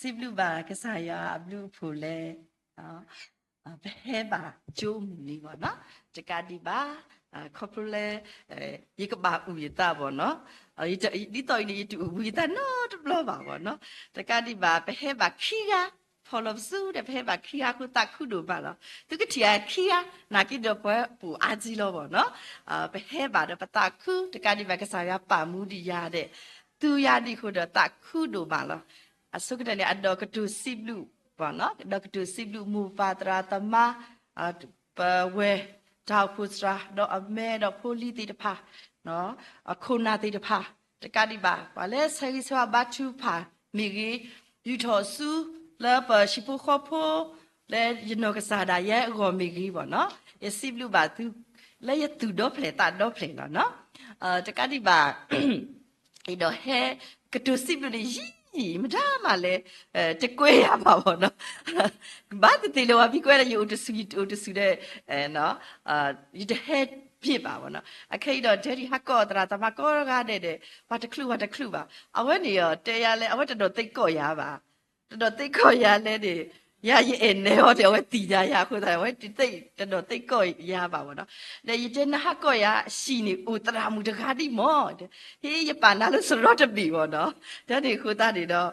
สิบลูบาก็สายาบลูพูเลเพ่บาจูมนี่บ่เนาะจะการดีบาคอพูเลยีกบาอุยตาบ่เนาะยีจะนี่ต่อยนี่ตูอุยตาเนาะตบลบ่บ่เนาะจะการดีบาเพ่บาขี้ยาพอลบสู้เดเพ่บาขี้ยาคุตาคุดูบาเนาะตุกที่ขี้ยานากิดบ่ปูอาจิโลบ่เนาะเพ่บาเดปตาคุจะการดีบาก็สายาปามูดียาเดตูยาดีคุดตาคุดูบาเนาะสุกเดเนี่ยอดอกตูสิบลูบ่เนาะดอกตูสิบลูมูปาตราตมาปเวดาวพุตราดอกอเมดอกโพลีติตพาเนาะโคนาติตพาตะกาดิบาว่าเลใส่สวาบาชูพามีกียูทอซูแล้วปชิปุขอโพและยนกษาดาเยกอมีกีบ่เนาะยสิบลูบาตูและยตูดอเพลตาดอเพลเนาะตะกาดิบาอีดอเฮกตูสิบลูนี่ไม่ได้มาเลยจะกล้วยอะบ่าวเนาะบ้านที่เราว่าพี่กล้วยเราอยู่อุตสุดเนาะอยู่ที่เฮ็ดพี่บ่าวเนาะโอเคดอเดี๋ยวที่ฮักก็ตราตมาก็ก็เด็ดว่าจะคลุบ่าเอาไว้นี่เตยาเลยเอาไว้จะโดดติ๊กก็ยาบ่าโดดติ๊กก็ยาเลยดิยาเย็นเนี่ยว่าเดี๋ยวไว้ตียาคุณแต่ไว้ติ๊กจะโดดติ๊กก็ยาบ่าวเนาะเดี๋ยวจะน่าฮักก็ยาสีนี่อุตรามุดกาดิหมอเฮ้ยปานาลุสรอจะบีบ่เนาะเดี๋ยวนี้คุณตาดิเนาะ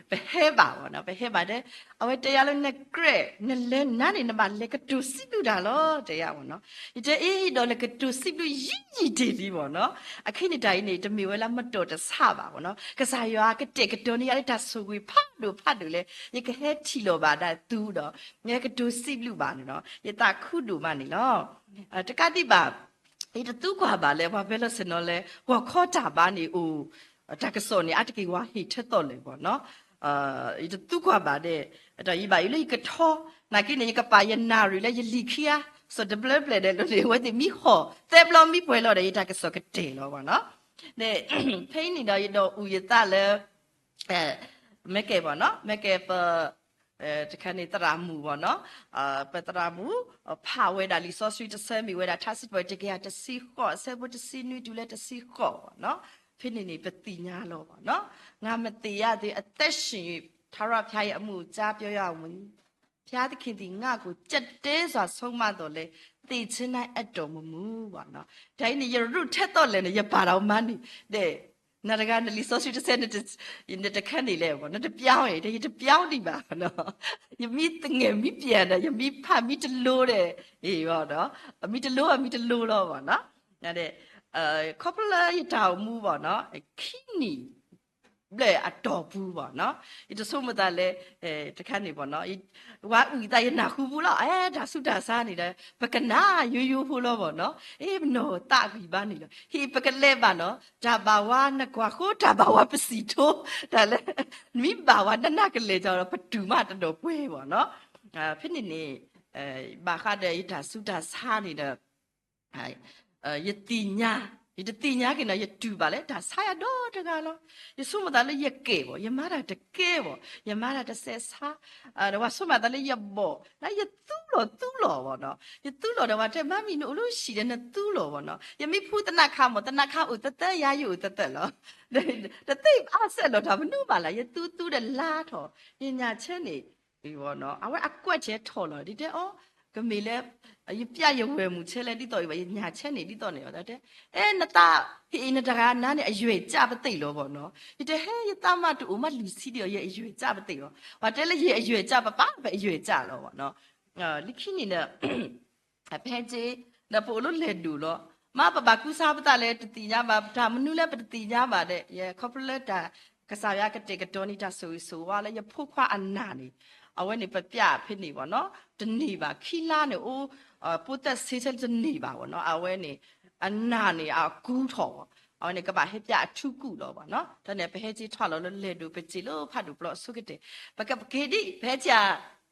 ไปเฮ็ดบ่าวเนาะไปเฮ็ดบ่าเด้เอาไว้เตยาเลยเนี่ยเกรเนี่ยเล่นนั่นนี่นะบ่าเล็กก็ดูสิดูดาล้อเตยาบ่เนาะอีเจดอเล็กก็ดูสิดูยี่ดีดีบ่เนาะอะคินี่ได้นี่จะมีเวลามาโดดจะซาบ่าวเนาะก็สายาก็เด็กก็โดนี่อะไรตาสุกุยพัดดูเลยยังก็เฮ็ดทีโลบ่าได้ตูเนาะเนี่ยก็ดูสิลูบ่าเนาะยตาคุดูมานี่เนาะตะกะติบ่าอีตตูกว่าบ่าเลยว่าเวลาสนอเลยว่าข้อจ่าบ้านนี่อูตากสอนี่อะตะกี้ว่าฮิตตอเลยบ่เนาะอีตตูกว่าบ่าเด้แต่อีบ่าอีเลยก็ท้อนากินี่ก็ปายนารีเลยยลิเคียso the blur blur de lo de wa de mi ho te blo mi pwe lo de ita ka so ka te lo ba no ne phain ni da do u ya ta le me ke ba no me ke pa တခါနေတရာမူပေါ့နော်ပတရာမူဖာဝဲတာလီဆော့စထရီတဆဲမီဝဲတာထားစစ်ပွဲတကယ်တစီခော့ဆဲဘတစီနွီတူလဲတစီခော့ပေါ့နော်ဖိနေနေပတိညာလို့ပေါ့နော်ငါမတေရသေးအသက်ရှင်ထာဝရဘုရားရဲ့အမှုကြားပြောရအောင်ဘုရားသခင်ဒီငါကိုကြက်တဲစွာဆုံးမတော်လဲတည်ချင်းနိုင်အတော်မမူပေါ့နော်ဒါနေရရုထက်တော့လဲရပါတော်မန်းတဲ့နာရကန်လီဆိုစီတဆဲနဲ့တခက်နေလဲပေါ့နော်တပြောင်းရတပြောင်းနေပါနော်ယမိတငယ်မိပြန်တယ်ယမိဖတ်မိတလို့တဲ့အေးပေါ့နော်မိတလို့တော့ပေါ့နော်နာတဲ့ခေါပလာရတောင်မူပေါ့နော်ခိနီလေအတော်ဘူးပေါ့နော်ဒီဆိုမသားလဲတခက်နေပေါ့နော်ဝါဥတိုင်နာခုဘူးလားဒါစုတာစားနေတယ်ပကနာယူဘူးလို့ပေါ့နော်မနောတာပြီပါနေလို့ဟိပကလဲပါနော်ဒါဘာဝနကွာခိုးဒါဘာဝပစီတိုးဒါလဲမိဘာဝနနကလေးကြတော့ပတူမတတော်ပွဲပေါ့နော်ဖြစ်နေဘာခတဲ့ဒါစုတာစားနေတဲ့ယတိညာဒီတတိညာကနရတူပါလေဒါဆာရတော့တကလောယဆုမတလည်းရကဲပေါ့ယမတာတကဲပေါ့ယမတာတဆဲစားတော့ဆုမတလည်းရဘောလာယသူ့လောပေါ့နော်ယသူ့လောတော့တဲ့မမီနို့လို့ရှိတယ်နဲ့သူ့လောပေါ့နော်ယမိဖူးတနခါမတနခါဥတတဲရယူတတဲလောတသိအဆက်လောဒါမနုပါလားယသူ့တဲ့လာတော့ပညာချက်နေဒီပေါ့နော်အဝဲအကွက်ချဲထော်လောဒီတဲ့ဩကမေလဲအပြရဝဲမှုချဲလဲတိတော်ပဲညာချက်နေတိတော်နေရောတဲ့နတာဟိနတရာနာနဲ့အရွယ်ကြပသိလို့ပေါ့နော်ဒီတဲ့ဟဲရတမတူမလူစီတယ်ရဲ့အရွယ်ကြပသိရောဟာတဲလဲရဲ့အရွယ်ကြပပပဲအရွယ်ကြလို့ပေါ့နော်လိခိနေနဲ့အဖဲကြီးနပိုလို့လဲတူလို့မပပကူစားပတလဲတတိညာပါဒါမနုလဲပတတိညာပါတဲ့ရခေါပလက်တာကစားရကတဲ့ကတော်နေတာဆိုဝါလဲရဖုတ်ခွာအနာနေအဝဲနေပပြဖြစ်နေပေါ့နော်တနေပါခီလာနေအိုးပုတ်သက်ဆေးစတနေပါပေါ့နော်အဝဲနေအနာနေအကူးထော်ပေါ့အဝဲနေကပါဟက်ပြအထုကူတော့ပေါ့နော်ဒါနဲ့ဘဲကြီးထွာလို့လဲတူပကြည့်လို့ဖတ်တူဘလော့ဆုကတဲ့ပကပကေဒီဘဲချာ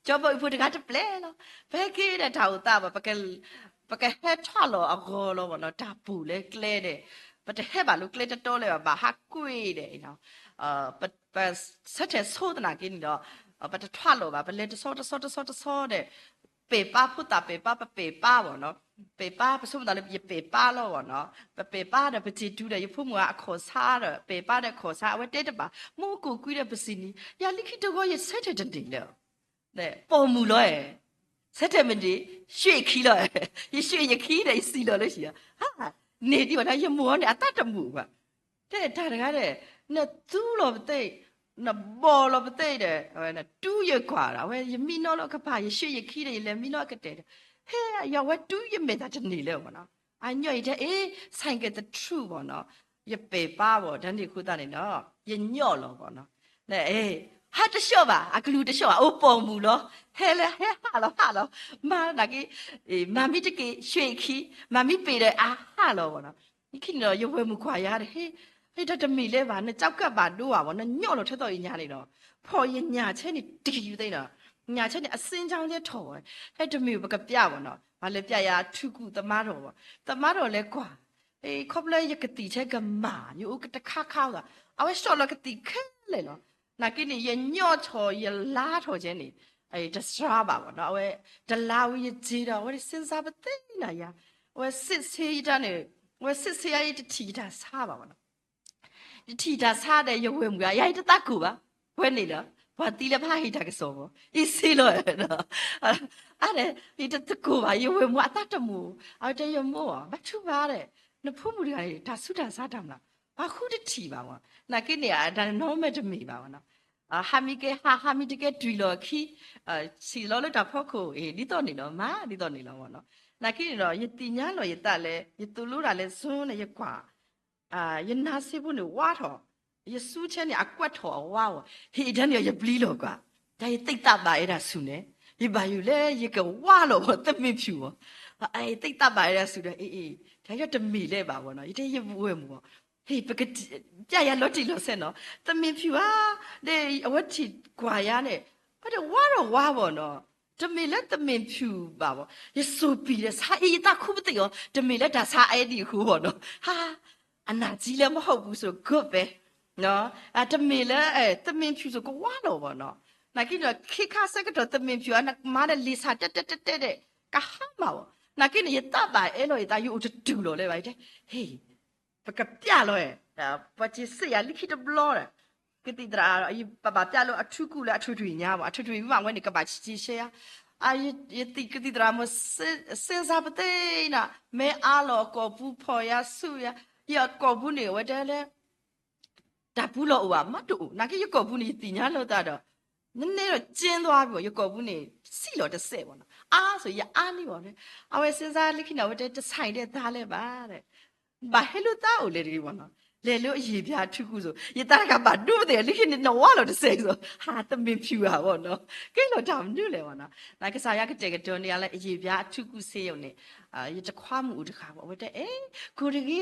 ကြောပုတ်ဖို့တကားတပလဲလို့ဘဲကေတဲ့ထာဝတာပကဟက်ထွာလို့အကောလို့ပေါ့နော်ဒါပူလဲကလဲတဲ့ပတဟက်ပါလို့ကလဲတော်လဲပါဟာကွေးတဲ့နော်ပဆက်တဲ့ဆိုးတနာကင်းတော့ပတထွာလို့ပါပလဲတဆောတဲ့北巴不打北巴不北巴我喏，北巴不是我们那里北巴了我喏，北巴的不记住的，有父母啊考察的，北巴的考察我带的吧，莫过贵的不是你，呀，你看这个也晒着真的了，对，保姆了哎。才他们的血气了，一血一气的死了那些，哈，那地方他一摸呢，打着摸吧，这他那个的，那猪了不对，那猫了不对的，那猪也挂了，我一米那了个怕，一血一气的，一两米那个对的，嘿，要我猪也没得真理了我呢，啊，你一天哎，三个的猪我呢，一百八我，真的苦大的呢，一鸟了我呢，那哎。哈着笑吧，啊，个路的笑啊，我保姆咯，嘿了嘿哈了，妈那个妈咪这个学期，妈咪背的啊哈了我呢，你看到有会么快呀的嘿，嘿他这没来吧，那早个吧路啊，我那鸟了吃到一年里了，跑一年前你地的了，年前你啊身上的头哎，还这没有个表我呢，完了表呀出股的马肉，的马肉来挂，哎，可不来一个地才个马，有个的卡卡的，啊我烧了个地坑来了。那给你一鸟巢一拉巢间里，哎，这啥吧？我那我这拉我一知道，我的身上不对了呀！我试试一张呢，我试试呀，一直提他啥吧？我那，你提他啥的又会么呀？呀，一直打鼓吧？问你了，我提了怕一他个什么？一死了了，啊嘞，一直打鼓吧？又会么？打着么？啊，这又么啊？不出吧嘞？那父母的他苏他啥他们了？啊，胡的提吧我，那给你啊，但孬没这没吧我那。啊，哈密这个追了去，吃了打破口，诶，你到你了嘛？你到你了我喏，那个了，一点年了，一打嘞，一走路来嘞，손에一挂，啊，一拿西部的挖头，一数钱的啊刮头挖哦，一天了一不离了挂，但一对大把一点数呢，一把有嘞一个挖了我都没票哦，哎，对大把一点数的，哎，他要真没嘞吧我喏，一天也不会么。嘿，不个家呀，落地落山喏，但没票啊，那我去挂呀呢，我这挖了挖我喏，这没了都没票吧我，一手臂的啥一大哭不得哟，这没了他啥爱的哭我喏，哈，啊那几了么好不说个呗，喏，啊这没了哎，都没票说个挖了我喏，那个着开卡塞个着都没票啊，那妈的离啥的，干哈嘛我，那个你一大把哎了一大又就丢了嘞，喂这，嘿。不个变了哎，不只是呀，你看着不老了，个地方啊，一爸爸变了啊，出国了啊，出去年嘛，出去玩我那个把去些呀，啊一地个地方么身上不对呢，没阿老搞不跑呀，手呀，要搞不呢，我这嘞，打不了啊，没得，那个一搞不呢，地年老大的，那个见到啊不，一搞不呢，死了的死我呢，啊，所以啊你我呢，啊我身上你看到我这菜的打来吧的。bà hello tao le ri wana le lo yi bia thu ku so yi ta ka ba do de li khin no wa lo de se so ha ta min phu ha wo no ke lo ta mu le wana na ka sa ya ka te ka don ya le yi bia thu ku se yo ne yi ta khwa mu de kha wo de ku ri gi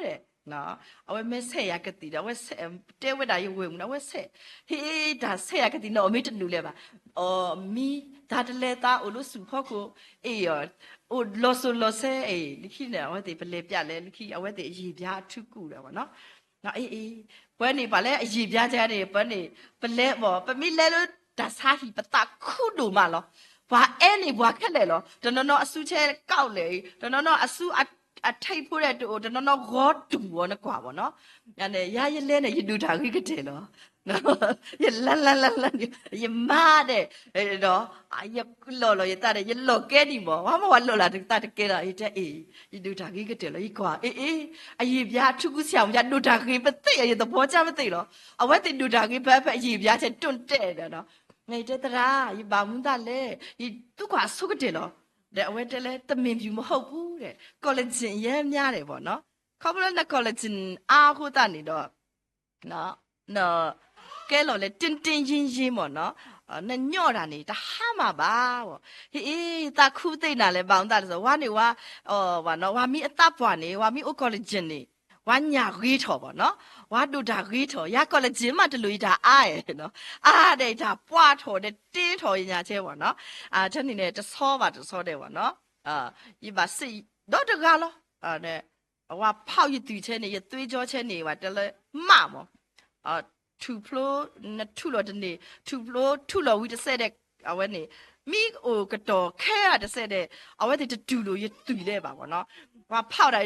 de no awe me se ya ka ti da we se te we da yi we mu na we se he da se ya ka ti no me te lu le ba mi da de le ta o lo su pho ko yo 哦，老说，你去呢？我得不来别来，你去我得一边出股了，我喏。那不然你把来一边在的，不你不来我不没来了，但啥也不大苦路嘛咯。话你话看来咯，等到那苏车搞来，等到那苏太破来都，等到那我堵我那挂我喏，人家呀一来呢，一路上一个车咯。no ye la ye ma de no ye lo ye ta de ye lo ke ni mo wa ma wa lo la ta de ke la ye ta ye du ta ki ke de lo ye kwa a ye bia thu ku xiao ya du ta ki ba tai ye to bo cha ba tai lo a wa ti du ta ki ba ba ye bia che tun te de no ngai te tra ye ba mun ta le ye tu kwa su ke de lo de a wa de le ta min pyu mo hou bu de collagen ye mya de bo no kho bu la collagen a hu ta ni do no ကဲလို့လေတင်းတင်းရင်းရင်းပေါ့နော်နဲ့ညော့တာနေတာဟာမှာပါဗောဟေးတာခုသိနေတာလေပေါင်းတာဆိုဝါနေဝါဝါနော်ဝါမီအတပ်ပွားနေဝါမီအိုကောလဂျင်နေဝါညာဂီထော်ပေါ့နော်ဝါဒူတာဂီထော်ရကောလဂျင်မှာတလူတာအားရနော်အားတဲ့ဒါပွားထော်တဲ့တင်းထော်ညာချဲပေါ့နော်ချက်နေနဲ့တဆောပါတဆောတဲ့ပေါ့နော်ဒီပါစိတော့တကားလောတဲ့ဝါဖောက်ရတူချဲနေရသွေးကြောချဲနေဝါတလဲမမောထူဖလိုနထူလောတနေထူဖလိုထူလောဝီတဆက်တဲ့ အဝဲနေမိအိုကတော့ခဲရတဲ့ဆက်တဲ့အဝဲတဲ့တူလို့ရတူလဲပါဘောနော်ဝါဖောက်တယ်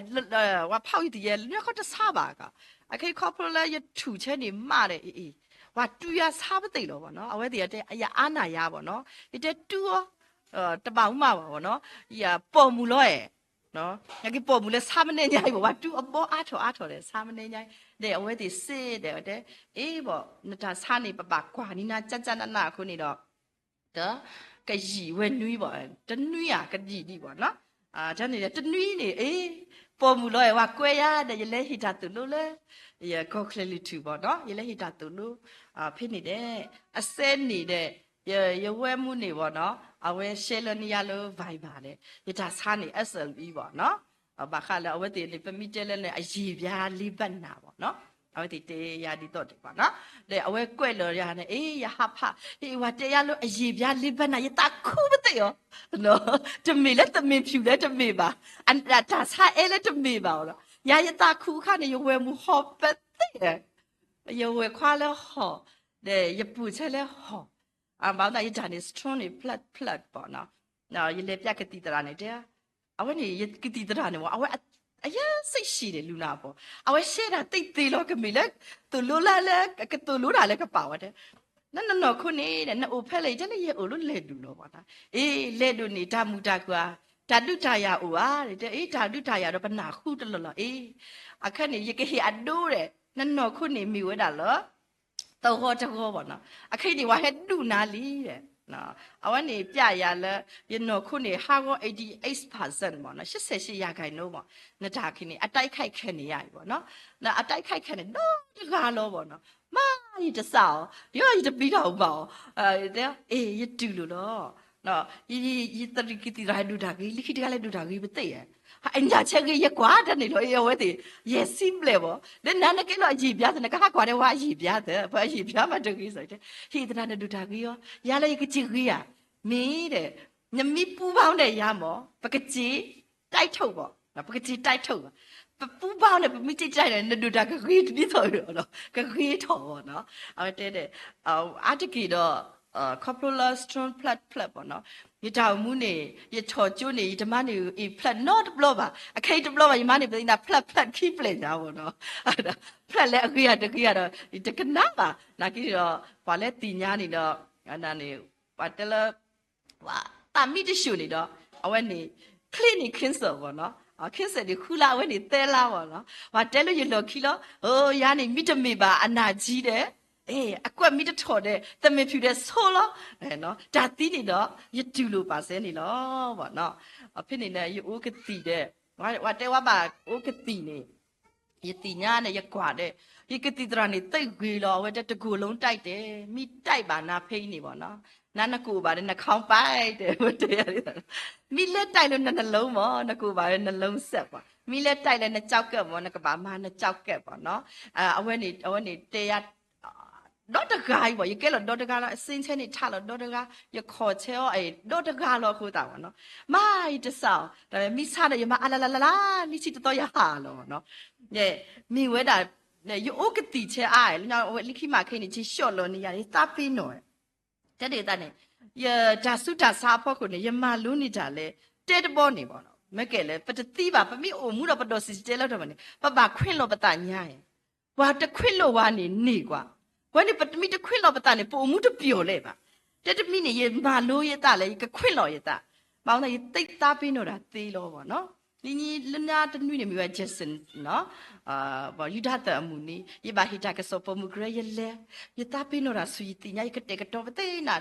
ဝါဖောက်ရတဲ့ညခတ်စားပါကအခါခေါပလာရထူချဲနေမှာတဲ့အေးဝါတူရစားမသိလို့ဘောနော်အဝဲတဲ့အရာအာနာရဘောနော်ဒီတူရောတပောင်မှာပါဘောနော်ဤပေါ်မူလို့ရဲ့နော်ညကပေါ်မူလဲစားမနေညိုင်ဘောဝါတူအပေါ်အားထော်တယ်စားမနေညိုင်တဲ့အဝဲတဲ့စစ်တဲ့အေးဘောနတာစားနေပပကွာနီနာကြနာခုနေတော့တော့ကကြီးဝဲနွီးပေါ့တနွီးကကြီးဒီပေါ့နော်ဒါနေတနွီးနေအေးပေါ်မူလို့ဝါကွဲရတဲ့ရလဲဟီတာတူလို့လေရကောကလလီတူပေါ့နော်ရလဲဟီတာတူလို့ဖြစ်နေတဲ့အစဲနေတဲ့ရဝဲမှုနေပေါ့နော်အဝဲရှဲလနီယာလို့ဗိုင်ပါတယ်ရတာစားနေ SLB ပေါ့နော်ဘာခါလဲအဝဲတေပမီတဲလဲနဲ့အကြီးပြားလေးပတ်နာပေါ့နော်အဝဲတေရာဒီတော့တယ်ပေါ့နော်တဲ့အဝဲကွဲ့လို့ရနေအေးရဟဖအေးဝါတရားလို့အကြီးပြားလေးပတ်နာရတာခုမသိရောနော်တမေလဲတမင်ဖြူလဲတမေပါအန်တာစားအဲလဲတမေပါလို့ရတာခုခါနေရဝဲမှုဟောပတ်တဲ့ရဝဲခွာလဲဟောတဲ့ရပူချဲလဲဟောဘာသာရတာနေ strong နေ flat ပေါ့နော်နော်ရလေပြကတိတရာနေတဲ့အဝဲနေကတိတရာနေပေါ့အဝဲအရာစိတ်ရှိတယ်လူနာပေါ့အဝဲရှေ့တာတိတ်သေးလို့ကမေလဲသူလိုလာလဲကသူလိုတာလဲကပါဝတဲ့နော်ခုနေတဲ့နော်ဖက်လိုက်တဲ့လေအိုလို့လဲလူလို့ပေါ့နော်အေးလဲလူနေဓာမူတာကွာဓာတုထာယအိုဟာတဲ့အေးဓာတုထာယတော့ဘနာခုတလောအေးအခက်နေရကဟိအဒိုးတဲ့နော်ခုနေမိဝဲတာလောတော့ဟောတကောပေါ့နော်အခိနေဝါဟဲတူနာလီတဲ့နော်အဝနေပြရလဲရနော်ခုနေဟာကော88%ပေါ့နော်88ရာခိုင်နှုန်းပေါ့နတာခိနေအတိုက်ခိုက်ခံနေရပြီပေါ့နော်နော်အတိုက်ခိုက်ခံနေတော့တကားလောပေါ့နော်မာရီတဆောဒီကရီတပြီးတော့ပေါ့တဲ့အေးရတူလို့လောနော်ရီတရီကတိရာဒူတာကြီးလိခိတကလည်းဒူတာကြီးမသိရဲ့အညာချက်ကြီးရကွာတဲ့နေလို့ရဝဲတဲ့ရစီမလဲပေါ့တဲ့နာနကလို့အကြီးပြားတဲ့ကဟာကွာတဲ့ဝါအကြီးပြားတဲ့ဘာအကြီးပြားမှတကြီးဆိုတဲ့ဟိတနာနဲ့ဒူတာကြီးရောရလိုက်ကကြီးကြီးရမင်းတဲ့ညမိပူပေါင်းတဲ့ရမောပကကြီးတိုက်ထုတ်ပေါ့နော်ပကကြီးတိုက်ထုတ်ပူပေါင်းတဲ့ပမိတိတိုက်တဲ့နဒူတာကကြီးဒီဆိုတော့ကကြီးထော်ပေါ့နော်တဲ့အာတကီတော့copular strong flat ပေါ့နော်ရတောင်မှုနေရချော်ကျွနေဓမ္မနေ flat not blow ပါအခိတ် blow ပါယမနေပြနေတာ flat keep လေကြပါတော့အဲ့ဒါ flat လဲအခိရတခိရတော့တကနာပါနာကြည့်တော့ဘာလဲတင်ညာနေတော့အဲ့ဒါနေဘာတလဲဟာတာမိတရှူနေတော့အဝဲနေ clinic cancer ပေါ့နော်cancer ဒီခူလာဝဲနေတဲလာပေါ့နော်ဘာတဲလို့ရလို့ခီလို့ဟိုရနေမိတမေပါအနာကြီးတယ်အေးအကွက်မိတထော်တဲ့တမင်ဖြူတဲ့ဆိုးလို့နော်ဒါတီးနေတော့ရတူလို့ပါစဲနေလို့ပေါ့နော်အဖြစ်နေနဲ့ရအိုးကတိတဲ့ဝါတဲဝါပါအိုးကတိနေရတိညာနဲ့ရကွာတဲ့ရကတိတရာနေတိတ်ခွေလို့ဝဲတဲ့တကူလုံးတိုက်တယ်မိတိုက်ပါနာဖိနေပေါ့နော်နာနကူပါတဲ့နှခေါင်းပိုက်တဲ့ဝတ်တရားမိလက်တိုက်လို့နှလုံးပေါ့နှကူပါတဲ့နှလုံးဆက်ပေါ့မိလက်တိုက်လည်းနှကြောက်ကက်ပေါ့နှကပါမနှကြောက်ကက်ပေါ့နော်အဝဲနေတရားတော့တကားပေါ့ရကဲလို့တော့တကားလားအစင်းချင်းနေထလို့တော့တကားရခေါ်ချဲရောအဲ့တော့တကားလို့ခိုးတာပေါ့နော်မိုင်းတဆောဒါပေမဲ့မိစားတယ်ရမအလာလာမိချီတော့ရဟာလို့နော်ညမိဝဲတာညယိုကတိချဲအားလေညလိခိမခိနေချီရှော့လို့နေရတယ်တာပင်းတော့တဲ့တဲ့နဲ့ရဒါစုတာစားဖို့ကိုနေရမလူးနေကြလဲတဲတပေါ်နေပေါ့နော်မကဲလဲပတတိပါပမိအိုမှုတော့ပတော်စီတဲလို့တော့မနေပခွင့်လို့ပတညာရဲ့ဝါတခွင့်လို့ဝါနေကွာဝဲနေပတမိတခွင့်လို့ပတနေပုံမှုတပျော်လဲပါတဲတမိနေရမလို့ရတာလဲကခွင့်လို့ရတာမောင်းနေတိတ်တာပင်းတော့တာသေးလို့ပေါ့နော်ဒီနီလနာတနွေနေမြွာဂျက်ဆန်နော်ဘာယူဒတ်အမှုနီယဘာဟီတာကဆောပမှုဂရယလဲယတာပိနောရာဆွီတီညာကတဲ့ကတော့ပတဲ့နာ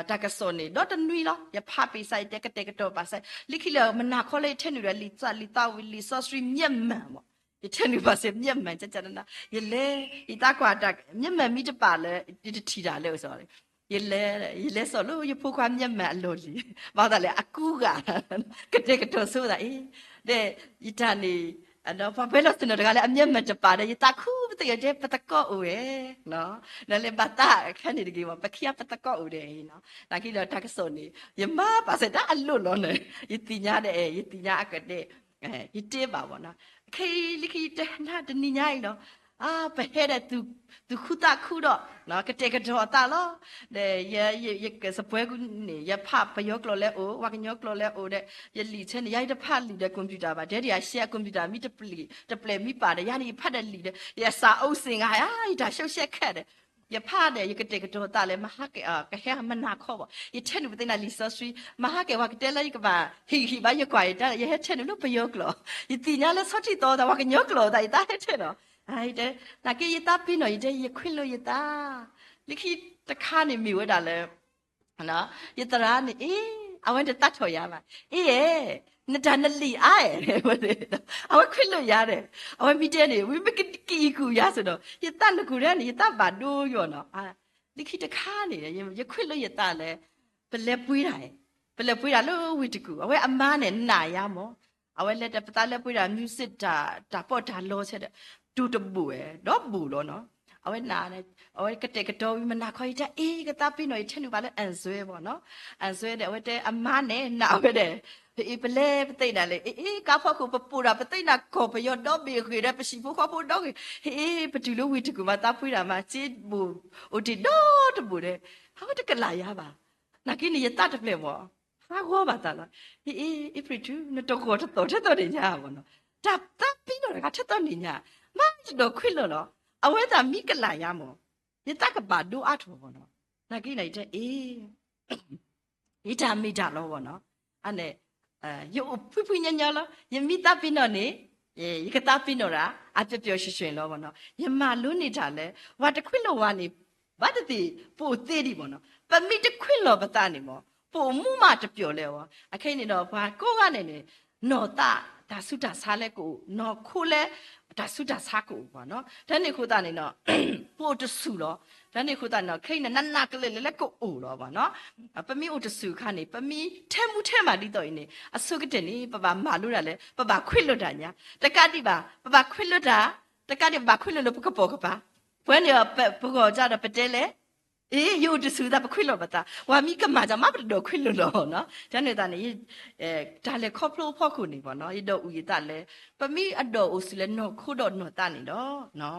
တာကဆောနေတော့တနွေလောယဖပိဆိုင်တဲ့ကတဲ့ကတော့ပါဆိုင်လိခိလမနာခေါ်လေထဲနေရလီစာလီတာဝီလီဆောစရီမြက်မှန်ပေါ့ယထဲနေပါစေမြက်မှန်ကြနာယလဲဤတာကွာတာမြက်မှန်မိတပါလဲဒီထီတာလဲဆိုတယ်ရလဲဆိုလို့ရဖို့ခွာမြက်မှန်အလို့လီဘာသာလဲအကူကကတဲ့ကတော့ဆိုတာအေးတဲ့ဤတာနေတော့ဘာပဲလို့စနေတကလည်းအမျက်မတပါတယ်ရတာခုတရတဲ့ပတကောအိုရယ်နော်လည်းဘာတာခဏနေတကယ်ပခိယပတကောအိုတယ်နော်ဒါကြီးတော့တက်စုံနေယမပါစတာအလွတ်လို့နေယတိညာတဲ့ယတိညာအကတဲ့ယတေပါဘောနော်ခေလိခိတနာတနိညာနော် ဘဟဲတဲ့သူခုတာခုတော့နော်ကတဲ့ကတော့တာလောတဲ့ရစပွဲကူနေရဖပယောကလောလဲအိုဝါကညောကလောလဲအိုတဲ့ရလီချင်းရိုက်တဖတ်လီတဲ့ကွန်ပျူတာပါတဲ့ဒီကရှယ်ကွန်ပျူတာမိတပလီမိပါတယ်ရနီဖတ်တဲ့လီတဲ့ရစာအုပ်စင်ကဒါရှုပ်ရှက်ခက်တဲ့ยาพาเดยกเตกตัวตาเลยมาฮักกะแค่มันนาข้อบ่ยเช่นบ่ตินาลิซอสรีมาฮักกะว่ากะเตเลยกะบ่าฮิบ่ายกว่าตายเช่นลูกปะยกลอยติญาเลยซอติตอตาว่ากะยกลอตายตาเช่นเนาะไอ้เดนาเกยตาปิเนาะยเดยခွင့်လို့ยตาลิขิตะคานี่มีไว้ดาเลยเนาะยตรานี่เอาไว้จะตัดถอยามานดานลีอ้ายเอาไว้ขึ้นเลยยาเด้เอาไว้มีเจนี่วิไม่กีกูยาสุดเนาะยตาหนูกูเนี่ยยตาบาดูอยู่เนาะลิขิตข้านี่ยขึ้นเลยยตาเลยเป็นเล็บปุ้ยได้เป็นเล็บปุ้ยได้ลูกวิจิกูเอาไว้อาม่าเนี่ยหนายามอเอาไว้เล็บตาเล็บปุ้ยได้มิวสิกตาปอดาโลเสด็จดูตบุดอกบุโลเนาะเอาไว้นาเนี่ยเอาไว้กระเตกกระโดดมันนาคอยจะกระตาปีหน่อยเช่นว่าแล้วอันสวยบ่เนาะอันสวยเดี๋ยวเอาไว้เดอาม่าเนี่ยหนาวไว้เด้เปเล่ปะติน่ะเลยกาพอกูปะปูราปะติน่ะขอปะยอดดอกเบียคือได้ปะสิผู้ขอผู้ดอกปะตุลูวิตกูมาตาปุยรามาจิบูโอติดอตบูเด้เฮาตะกะลายาบานากินี่ยะตะตะเปลบ่ฮาขอบาตาละปริตุนตะขอตะตอดิญาบ่เนาะตะปิโนกะทะตอนิญามาจิดอခွိလောเนาะအဝဲတာမိကလာရမောယတကဘာဒူအထောဘောเนาะနာကိလိုက်တဲ့ဣဒာမိဒလောဘောเนาะအဲ့နဲ့有ဖွညညာလောယမိတာပိနောနေယကတာပိနောရာအပျော်ရွှင်ရွှင်လောဘောနော်ယမလုံးနေတာလဲဝါတခွလောဝါနေဘာတတိပိုသေးဒီဘောနော်ပမိတခွလောပတနေမောပိုမှုမတပျော်လဲဝအခိနေတော့ဘာကိုကနေနေနော်တာဒါစုတာစားလဲကိုနော်ခိုးလဲဒါစုတာစားကိုဘောနော်ဒါနေခိုးတာနေတော့ပိုတဆူလောဒါနေခိုးတာနော်ခိနေနကလေးလဲကိုအိုလောဘောနော်ပမိအိုတဆူခါနေပမိထဲမှုထဲမှာဒီတော့နေအဆုကတဲ့နေပပမာလို့တာလဲပပခွလွတ်တာညာတကတိပါပပခွလွတ်တာတကတိပခွလွတ်လို့ပကပေါ်ကပါဘွဲနေပကောကြတော့ပတဲလဲอยู่จะซื้อแต่ไปคุยหรอปะตาว่ามีกำมาจะมาเป็นดอกคุยหรอเนาะจันเนี่ยตาเนี่ยตาเลยครอบครัวพ่อคุณนี่ป่ะเนาะยี่ดอกอุ้ยตาเลยปะมีอดอกอุสิเลยเนาะคู่ดอกเนาะตานี่เนาะเนาะ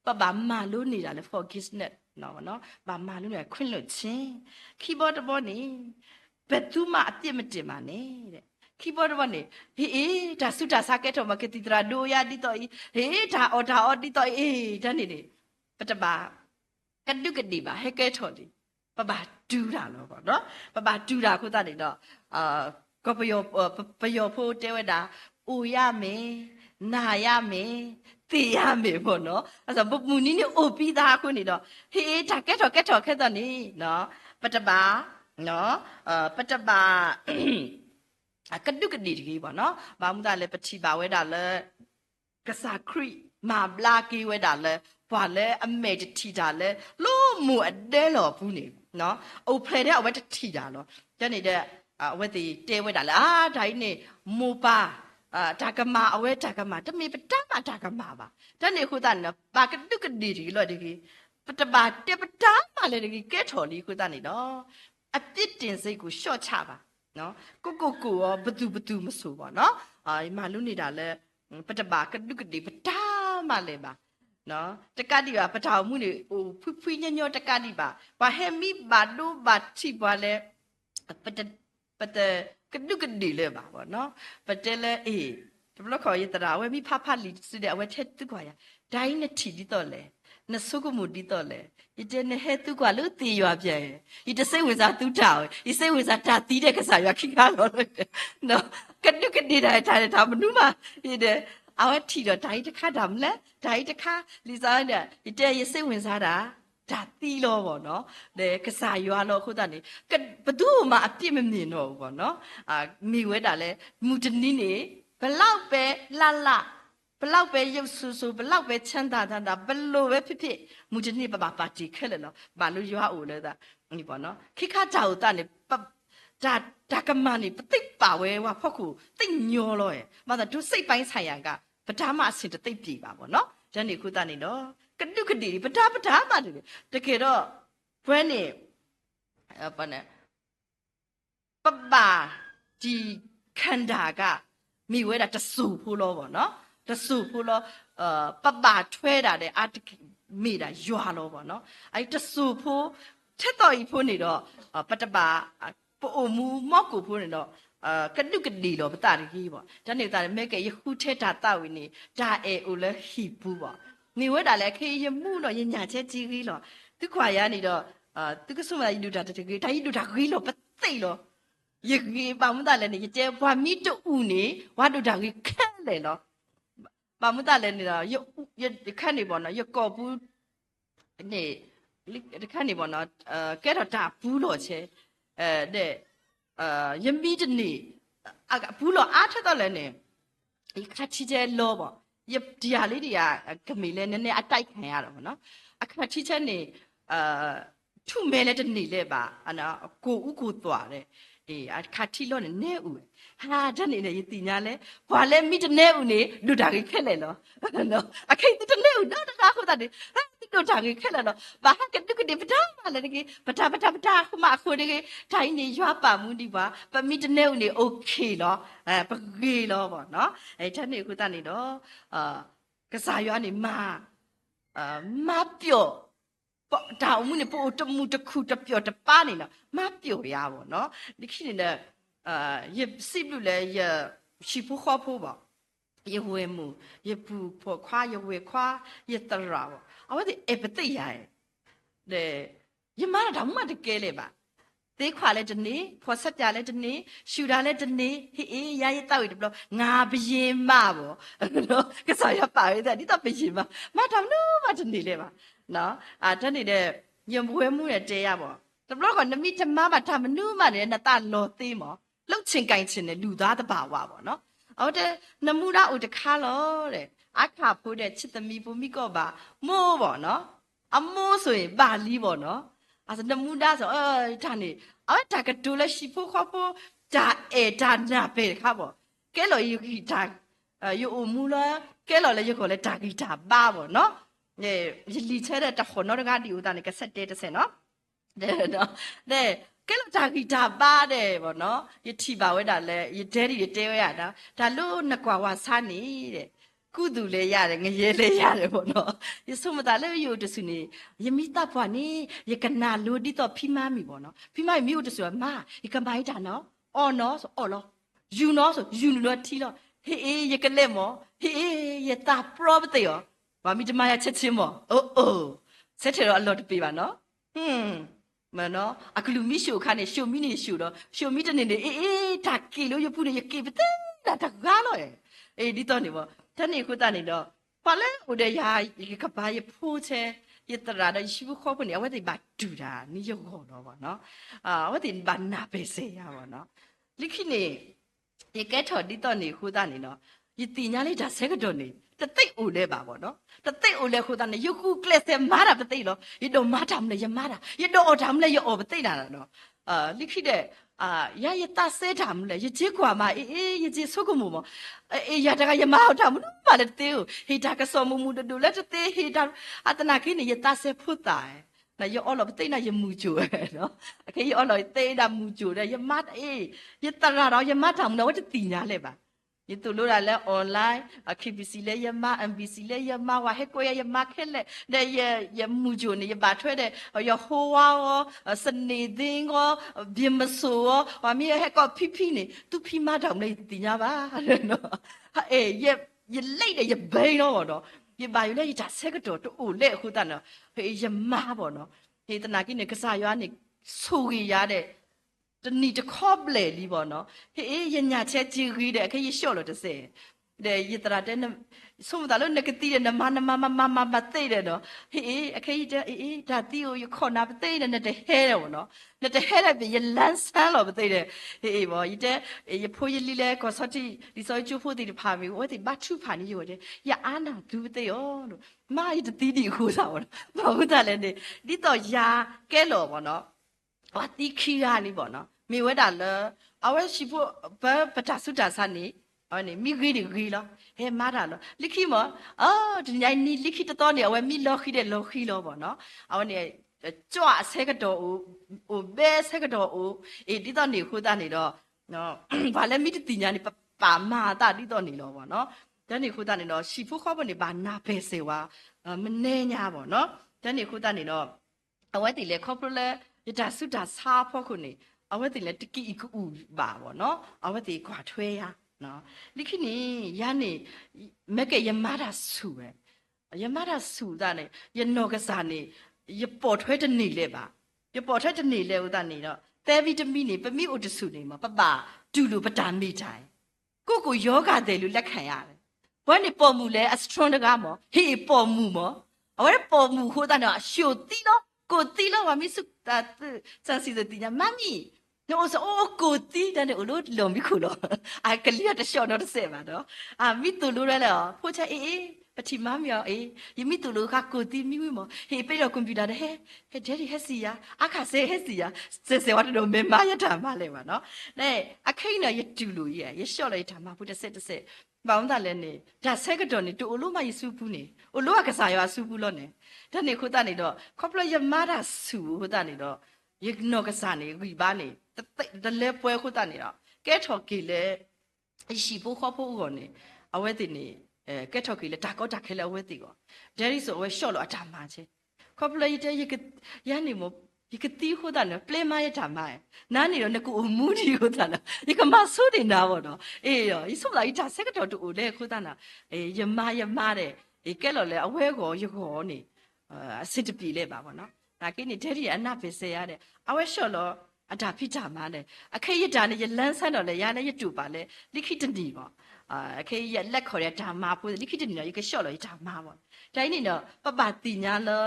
ปะบามาลุ้นนี่ตาเลย forgiveness เนาะเนาะบามาลุ้นเนี่ยคุยหลุดชิ้นคีย์บอร์ดบอนี่เป็ดตู้มาอัดเต็มเต็มมาเนี่ยคีย์บอร์ดบอนี่ตาสุดาสักแค่ทำมาแค่ติดราดูยาดิต่อยตาอดดิต่อยจันนี่ดิปะตบากระดุกดีบ่าให้แกถอดดิปะบาดูด่าเนาะเนาะปะบาดูด่าคุตานี่เนาะก็ปยโพเตวดาอูยาเมนาญาเมติยาเมบ่เนาะအဲ့ဆိုမူနီนี่အိုပြီးသားခုနေတော့ဟေးဒါကဲတော့ခဲတော့နေเนาะပတပါเนาะပတပါကดุกดีဒီပေါ့เนาะဘာမှုတာလဲပတိပါဝဲတာလဲကစားခရီမာဘလာကီဝဲတာလဲဘာလဲအမေတထီတာလဲလို့မူအတဲလော်ဘူးနေနော်အုပ်ဖလဲတဲ့အဝဲတထီတာလောကျန်နေတဲ့အဝဲတီတဲဝဲတာလဲဒါကြီးနေမူပါဒါကမာအဝဲဒါကမာတမေပတမဒါကမာပါတနေခုတနော်ပါကတုကဒီဒီလောဒီကြီးပတပါတေပတာမလဲဒီကဲထော်လီခုတနေတော့အပြစ်တင်စိတ်ကိုရှော့ချပါနော်ကိုရောဘသူမဆိုပါနော်မာလူနေတာလဲပတပါကတုကဒီပတာမလဲပါနော်တကတိပါပထောင်မှုနေဟိုဖွညညတကတိပါဘာဟဲမိဘာဒိုဘာချိပါလဲပတကဒုကဒီလဲပါဗောနော်ပတဲလဲတဘလခေါ်ရတရာဝဲမိဖဖလီစတဲ့အဝဲချက်သူခွာရဒိုင်းနဲ့ထီဒီတော့လဲနဆုကမှုဒီတော့လဲဒီတဲ့နဲ့ဟဲသူကွာလို့တီရွာပြန်ဒီတစိတ်ဝင်စားသူတောင်ဒီစိတ်ဝင်စားတာတီးတဲ့ကစားရွာခိကားလို့နော်ကဒုကဒီတိုင်းထားတယ်ဒါမနူးမဒီတဲ့เอาไว้ทีเดียวได้ตะค่าดำแล้วได้ตะค่าลิซ่าเนี่ยอีเตยစိတ်ဝင်စားတာဒါတီးလို့ပေါ့နော်လေကစားရွာလို့ခုတည်းနေဘသူ့မှာအပြစ်မမြင်တော့ဘူးပေါ့နော်မိဝဲတာလဲမူတနည်းနေဘလောက်ပဲလှဘလောက်ပဲရုပ်ဆူဆူဘလောက်ပဲချမ်းသာဘလို့ပဲဖြစ်မူတနည်းပါတီခဲ့လေနော်ဘာလို့ရွာအိုလဲဒါဒီပေါ့နော်ခိခါကြောက်တာနေဒါကမနီပတိပါဝဲဝါဖောက်ခုတိတ်ညောလို့ရမသာဒုစိတ်ပိုင်းဆိုင်ရာကပဓာမအစင်တိတ်ပြေပါဗောနော်ဇန်နေခုတနေတော့ကတုကတိပဓာမတယ်တကယ်တော့ဘွဲနေဘာနဲ့ပပဒီခန္ဓာကမိဝဲတာတဆူဖို့လို့ဗောနော် တဆူဖို့လောပပထွဲတာတဲ့အတမိတာရွာလောပေါ့နော်အဲ့တဆူဖို့ထက်တော်ဤဖို့နေတော့ပတပါပိုမူမော့ကိုဖို့နေတော့ကတုကတိလောပတရကြီးပေါ့ဒါနေတာမဲကယခုထဲတာတဝိနေဒါအေဦးလဲဟီပူပေါ့နေဝဲတာလဲခေယမှုတော့ယညာချက်ကြီးကြီးလောသူခွာရနေတော့သူကဆုမယူတာတကယ်ဒါယူတာကြီးလောပသိလောယကြီးပါမတာလဲနေကျဲဘွာမိတူနေဝါတူတာကြီးခက်လေလောပါမတာလဲနေတော့ရခက်နေပေါ့နော်ရကော်ဘူးနေခက်နေပေါ့နော်ကဲတော့တာဘူးလို့ချဲတဲ့ယမီတနေဘူးလို့အားထက်တော့လဲနေဒီခက်ချီကျဲလောပေါ့ရဒီဟာလေးတွေကဂမေလဲနည်းနည်းအတိုက်ခံရတော့ဗောနော်အခက်ချီချက်နေထုမဲလဲတနေလဲပါနော်ကိုဥကိုသွားတဲ့အခါတီလို့နေဦးဟာတနေနေတီညာလဲဘာလဲမိတနေဦးနေလူတာကြီးခက်လဲနော်နော်အခိတနေဦးတော့တာခုတာနေဟာလူတာကြီးခက်လဲနော်ဘာကတုကတိပတာမလဲတကပတာခုမအခုတကထိုင်းနေရွာပါမှုဒီပါပမိတနေဦးနေโอเคလောပကေလောပေါ့နော်တနေခုတာနေတော့ကစားရွာနေမပြော့ဒါအမှုနဲ့ပို့တမှုတစ်ခုတပြော့တပါနေတော့မပြော့ရပါဘောနော်ဒီခိနေရစိဘလူလဲရရှိဖို့ခေါ်ဖို့ပါရဝဲမှုရပူဖို့ခွာရဝဲခွာရတရာပေါ့အဝတ်ဒီအပတိရရဲ့တဲ့ရမတာမှတကယ်လေပါသေးခွာလဲတနေ့ဖော်ဆက်ကြလဲတနေ့ရှူတာလဲတနေ့ဟေးရရတောက်ရတဘလို့ငါဘရင်မပေါ့နော်ကစားရပါရဲ့ဒီတော့ဘရင်မတော်လို့မတနေ့လေပါနော်တနေတဲ့ညံပွဲမှုရဲ့တဲရပေါ့တဘလို့ကနမိတမပါထမနုမနဲ့နတလောသေးမောလှုပ်ချင်ကြိုင်ချင်တဲ့လူသားတဘာဝပေါ့နော်ဟုတ်တယ်နမှုရဦးတခါလို့တဲ့အခါဖို့တဲ့ချစ်သမီးဘူမိကောပါမိုးပေါ့နော်အမိုးဆိုရင်ပါလီပေါ့နော်အဲ့ဒါနမှုရဆိုဒါနေဒါကတူလဲရှိဖို့ခေါ်ဖို့ဒါဒါနာပဲခါပေါ့ကဲလို့ယူခိဒါယူအမူလာကဲလို့လဲယူခေါ်လဲဒါဂီတာပါပေါ့နော်ရလီချဲတဲ့တခွန်တော့ကဒီဦးတာနေကဆက်တဲ့10နော်တဲ့နော်တဲ့ကဲလို့ဒါဂီတာပါတယ်ဗောနော်ယတိပါဝဲတာလဲယဒဲဒီတဲဝဲရတာဒါလို့နှစ်ကွာဝါစားနေတဲ့ကုသူလဲရတယ်ငရဲလဲရတယ်ဗောနော်ယဆုမတာလဲယူတဆုနေယမိတာဖွာနေယကနာလိုဒီတော့ဖိမမီဗောနော်ဖိမမီယူတဆုမယကမိုင်းတာနော်အော်နော်ဆိုအော်လောယူနော်ဆိုယူနော်ထီလောဟေးယကလက်မောဟေးယတာပရောဘတေယောဘာမိတမရချက်ချင်းမောအိုးဆက်တယ်တော့အလော်တပေးပါနော်မနော်အခုလူမိရှုခါနေရှုမိနေရှုတော့ရှုမိတနေနေအေးဒါကီလို့ရပူနေရကေပတဲ့ဒါတကားလို့ဒီတော့နေပေါ့တနေ့ခုတနေတော့ဘာလဲဟိုတဲ့ရာကဘာရဖိုးချဲရတရာတော့ရှိဖို့ခေါ်ဖို့နေအဝတ်ဒီဘာဒူတာနိယခေါ်တော့ဗောနော်အဝတ်ဒီဘာနာပဲစေရဗောနော်လိခိနေရကဲထော်ဒီတော့နေခုတနေတော့ယတိညာလေးဒါဆဲကတော့နေတသိအိုလဲပါဗောနော်တသိအိုလဲခုတနေယခုကလစ်စဲမာတာပသိလောယတော့မာတာမလဲယမာတာယတော့အော်တာမလဲယအော်ပသိတာနော်လိခိတဲ့ရရတဆဲတာမလဲယချစ်ခွာမအေးယချစ်ဆုကမှုမအေးရတကယမဟုတ်တာမလို့ပါလေတေဟေတာကစောမမှုတူလက်တေဟေတာအတနာခိနေယတဆဲဖို့တာ那要all of the na 木酒no 可以 all of the 那木酒的也买也当然了也买他们那我就定下来吧也都落来了 online KBC 嘞也买 MBC 嘞也买哇还贵也买开了那也木酒呢也把出来的要好啊哦生理的哦别么说哦外面还搞屁屁呢都屁买他们那定下吧也累的也背了我都ये बायु ले ये जासे के तो उले खुदा न ये माँ बो न ये तो नाकी ने कसा यार ने सुगी यार दे तो नी तो खॉब ले ली बो न ये न्याचे जीगी दे के ये शो लो तो से दे ये तरह दे न समुदाय ने कती दे न मा ते दे न के ये दाती ओ ये खोना ते दे न दे हे दे बो न न दे हे दे ये लंसन लो ते दे बो ये दे ये फो ये लीले को सती ये सो जो फो दे पा मी वो दे बाचू पा नि यो दे ये आना दू ते यो मा ये ती ती खु सा बो बाबू ता ले ने नी तो या के लो बो न वा ती खी या नि बो न मी वे दा le awe shi pho ba ta su ta sa ni ne mi gri ni gri lo he ma da lo likhi mo di nyai ni likhi to to ni awe mi lo khi de lo khi lo bo no awe ni jwa se ka do o be se ka do o di to ni khu ta ni do no ba le mi ti nya ni pa ma ta di to ni lo bo no တန်းနေခုတနေတော့ရှီဖူခေါ်ပေါ်နေဘာနာပဲစေဝါမနေညာပေါ့နော်တန်းနေခုတနေတော့အဝဲတီလေခေါ်ပလဲရတာစုတာစားဖို့ခုနေအဝဲတီလေတကီကူပါပေါ့နော်အဝဲတီခွာထွဲရနော်လိခိနေရနေမက်ကရမတာဆူပဲရမတာဆူတာနေရနောကစားနေရပေါ်ထွဲတနေလေပါရပေါ်ထွဲတနေလေဥဒနေတော့တဲဗီတမီနေပမိဥတဆုနေမှာပပဒူလူပတာမိတိုင်းကိုယောဂတယ်လူလက်ခံရတယ်ဘွဲ့နေပေါ်မူလဲအစထရွန်တကားမော်ဟေးပေါ်မူမော်အဝဲပေါ်မူခိုးတဲ့တော့ရှိုတီတော့ကိုတီတော့ဝါမိစုတာစစီစတီညာမမီနော်ဆိုကိုတီတဲ့အိုလို့လုံပြီခုလို့ကလေးတရှော့တော့တစ်ဆက်ပါတော့မိတူလို့လဲဖိုးချအေးပတိမမြောယမိတူလို့ကိုတီမိဝမောဟေးပြေတော့ကွန်ပျူတာတဲ့ဟဲဒဲဒီဟက်စီယာအခါဆေဟက်စီယာစေဝတ်တော့မေမရတာမလဲပါနော်နဲ့အခိနော်ရတူလို့ရရှော့လိုက်တာမဖို့တစ်ဆက်ပေါင်းတာလဲနေဒါဆဲကတော့နေတူအလို့မရစုဘူးနေအလို့ကစားရစုဘူးလို့နေဒါနေခုတနေတော့ခေါပလရမတာစုခုတနေတော့ရနောကစားနေဝီပါနေတလဲပွဲခုတနေတော့ကဲထော်ကီလဲရှိဖို့ခေါ်ဖို့ကောနေအဝဲတင်နေကဲထော်ကီလဲဒါကောဒါခဲလဲအဝဲတီကောဒဲရီဆိုအဝဲရှော့လို့အတားမှချင်းခေါပလရတဲ့ရနေမဒီကတိခိုးတာနော်ပလေမရတာမိုင်နားနေတော့ငကူမူဒီခိုးတာနော်ဒီကမဆိုးတင်တာပေါ့နော်အေးရောဒီဆိုလာဤတာဆက်ကတော့တူလေခိုးတာနာအေးယမတဲ့အေးကဲလို့လေအဝဲကောရကောနေအစစ်တပြီလေပါပေါ့နော်ဒါကိနေဒဲဒီအနာပဲစေရတဲ့အဝဲလျှော့လို့အတာဖိတာမနဲ့အခေရတာနဲ့ရလန်းဆန်းတော့လေရလည်းရတူပါလေလိခိတနီပေါ့အခေရလက်ခေါ်တဲ့ဓမ္မဖို့လိခိတနီတော့ရကလျှော့လို့ဓမ္မပေါ့တိုင်းနေတော့ပတိညာလော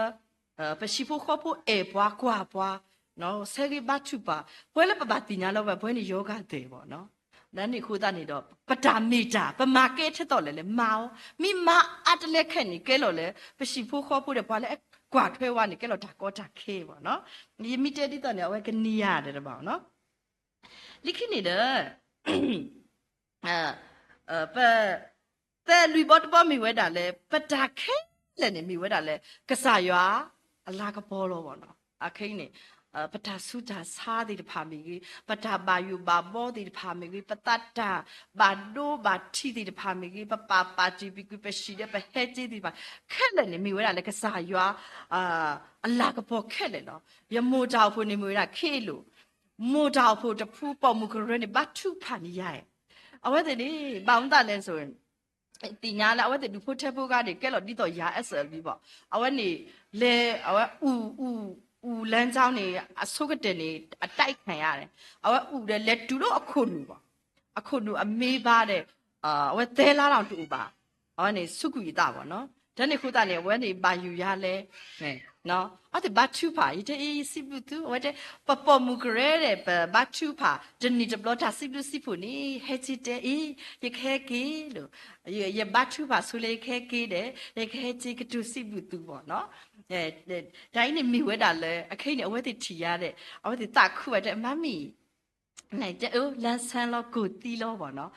ပရှိဖို့ခေါ်ဖို့ပွားကွာပွားနော်ဆယ်ကြီးဘတ်ချူပါဘွဲလည်းပတင်ညာတော့ဘွဲနေယောဂတဲ့ပေါ့နော်နန်းနေခိုးတာနေတော့ပတာမီတာပမာကဲထတော့လေမောင်မိမအတလက်ခက်နေကဲလို့လေပရှိဖို့ခေါ်ဖို့တဲ့ဘွာလည်းကွာထွဲဝါနေကဲလို့ဒါကောတာခေပေါ့နော်ဒီမီတဲတီတော့နေအဝဲကနီးရတယ်တပေါ့နော်လိခိနေတော့ပတဲ့လူဘတ်ပမီဝဲတာလေပတာခဲလည်းနေမီဝဲတာလေကစားရွာအလာကပေါ်လို့ပေါ့နော်အခင်းနေပတာစုတာစားတဲ့ဖာမီကြီးပတာဘာယူဘာဘောတဲ့ဖာမီကြီးပတတာဘာဒိုဘာတီတဲ့ဖာမီကြီးပပါတီဘီကူပရှိတဲ့ပဟဲကြီးတဲ့ပါခက်လည်းနေမိဝဲတာလည်းကစားရွာအလာကပေါ်ခက်လည်းနော်ရမိုးတောက်ဖို့နေမိဝဲတာခေလို့မိုးတောက်ဖို့တဖူးပေါ်မူကရနေဘတ်ထုဖာနေရဲ့အဝဲတဲ့နေဘောင်းတာလဲဆိုရင်တင်ညာလာအဝဲတဲ့လူဖို့ထက်ဖို့ကနေကဲလို့ဒီတော့ရာ SLB ပေါ့အဝဲနေလဲအဝဲဦးလမ်းကြောင်းနေအဆုကတဲ့နေအတိုက်ခံရတယ်အဝဲဦးတယ်လက်တူတော့အခုလူပေါ့အခုလူအမေးပါတဲ့အဝဲသဲလာတော့တူပါအဝဲနေစုကူရတာပေါ့နော်ဒါနေခုတနေဝဲနေပါယူရလဲနော်အဲ့ဒါဘတ်ချူပါဒီတေးစီဘူးသူဝဲတဲ့ပပမူကရဲတဲ့ဘတ်ချူပါဒနီဒဘလတာစီဘူးစီဖူနီဟဲချီတဲ့ရခဲကီလို့ရဘတ်ချူပါဆူလေခဲကီတဲ့ရခဲချီကတူစီဘူးသူပေါ့နော်တိုင်းနေမိဝဲတာလဲအခိနေအဝဲတိထီရတဲ့အဝဲတိတခုရတဲ့မမီနိုင်တဲ့လန်ဆန်လောကိုတီလောပေါ့နော်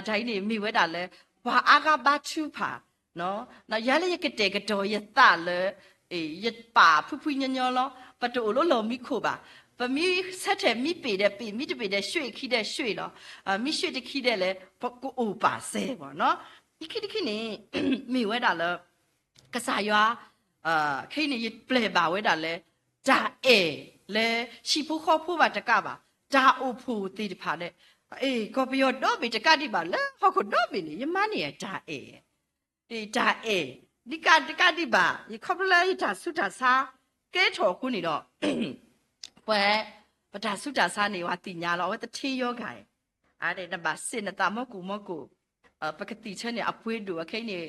တိုင်းနေမိဝဲတာလဲဘာအာကဘတ်ချူပါနော်ရလေကတဲ့ကတော်ရတလဲရပါဖူဖူညညောလောပတူလို့လောမိခိုပါပမီဆက်တဲ့မိပေတဲ့ပေမိတပေတဲ့ရွှေခိတဲ့ရွှေလောမိရွှေတခိတဲ့လဲကိုအိုပါဆဲပေါ့နော်ဒီခိနေမိဝဲတာလဲကစားရွာခိနေပလေပါဝဲတာလဲဒါလဲရှိဖို့ခေါ်ဖို့ပါတကပါဒါအိုဖို့တေးတဖာနဲ့ကော်ပီယောတော့ဘီတကတိပါလဲဟောက်တော့ဘီနေယမနေဒါဒီဒါဒီကတိပါဒီခေါပလာရတာဆုတာစားကဲထော်ခုနေတော့ပွဲပတာဆုတာစားနေဝတိညာလောဝဲတထေယောဂိုင်အားတဲ့နဘာစင်တာမကူပကတိချဲနေအပွေးတူအခင်းနေ